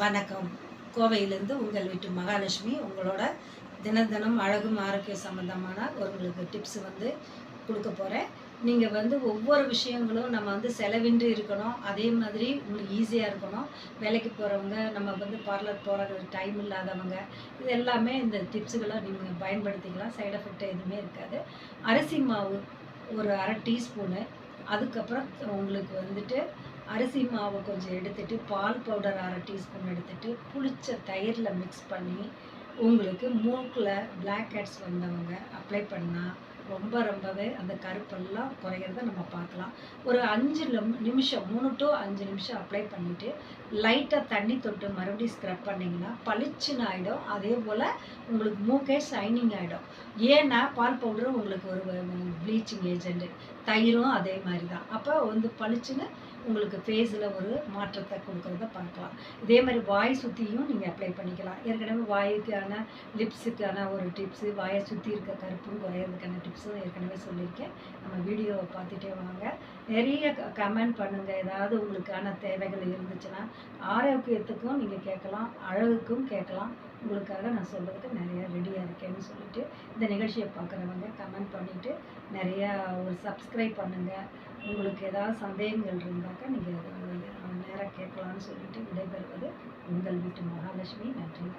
வணக்கம். கோவையிலேருந்து உங்கள் வீட்டு மகாலட்சுமி உங்களோட தினம் அழகும் ஆரோக்கிய சம்மந்தமான உங்களுக்கு டிப்ஸ் கொடுக்க போகிறேன். நீங்கள் ஒவ்வொரு விஷயங்களும் நம்ம செலவின்றி இருக்கணும். அதே மாதிரி உங்களுக்கு ஈஸியாக இருக்கணும். வேலைக்கு போகிறவங்க, நம்ம பார்லர் போகிற டைம் இல்லாதவங்க, இது எல்லாமே இந்த டிப்ஸுகளை நீங்கள் பயன்படுத்திக்கலாம். சைடு எஃபெக்ட் எதுவுமே இருக்காது. அரிசி மாவு ஒரு அரை டீஸ்பூனு, அதுக்கப்புறம் உங்களுக்கு அரிசி மாவு கொஞ்சம் எடுத்துகிட்டு, பால் பவுடர் அரை டீஸ்பூன் எடுத்துகிட்டு, புளிச்ச தயிரில் மிக்ஸ் பண்ணி உங்களுக்கு மூக்கில் பிளாக் ஹெட்ஸ் வந்தவங்க அப்ளை பண்ணால் ரொம்பவே அந்த கருப்பெல்லாம் குறைகிறத நம்ம பார்க்கலாம். ஒரு 5 நிமிஷம் 3 to 5 நிமிஷம் அப்ளை பண்ணிவிட்டு லைட்டாக தண்ணி தொட்டு மறுபடியும் ஸ்க்ரப் பண்ணிங்கன்னா பளிச்சுன்னு ஆகிடும். அதே போல் உங்களுக்கு மூக்கே ஷைனிங் ஆகிடும். ஏன்னா பால் பவுடரும் உங்களுக்கு ஒரு ப்ளீச்சிங் ஏஜென்ட்டு, தயிரும் அதே மாதிரி தான். அப்போ பளிச்சுன்னு உங்களுக்கு ஃபேஸில் ஒரு மாற்றத்தை கொடுக்குறத பார்க்கலாம். இதே மாதிரி வாய் சுற்றியும் நீங்கள் அப்ளை பண்ணிக்கலாம். ஏற்கனவே வாய்க்கான லிப்ஸுக்கான ஒரு டிப்ஸு, வாயை சுற்றி இருக்க கருப்பும் குறையிறதுக்கான டிப்ஸும் ஏற்கனவே சொல்லியிருக்கேன். நம்ம வீடியோவை பார்த்துட்டே வாங்க. நிறைய கமெண்ட் பண்ணுங்கள். ஏதாவது உங்களுக்கான தேவைகள் இருந்துச்சுன்னா ஆரோக்கியத்துக்கும் நீங்கள் கேட்கலாம், அழகுக்கும் கேட்கலாம். உங்களுக்காக நான் சொல்கிறதுக்கு நிறையா ரெடியாக இருக்கேன்னு சொல்லிவிட்டு இந்த நிகழ்ச்சியை பார்க்குறவங்க கமெண்ட் பண்ணிவிட்டு நிறையா ஒரு சப்ஸ்கிரைப் பண்ணுங்கள். உங்களுக்கு ஏதாவது சந்தேகங்கள் இருந்தாக்கா நீங்கள் நேராக கேட்கலான்னு சொல்லிட்டு விடைபெறுவது உங்கள் வீட்டு மகாலட்சுமி. நன்றி.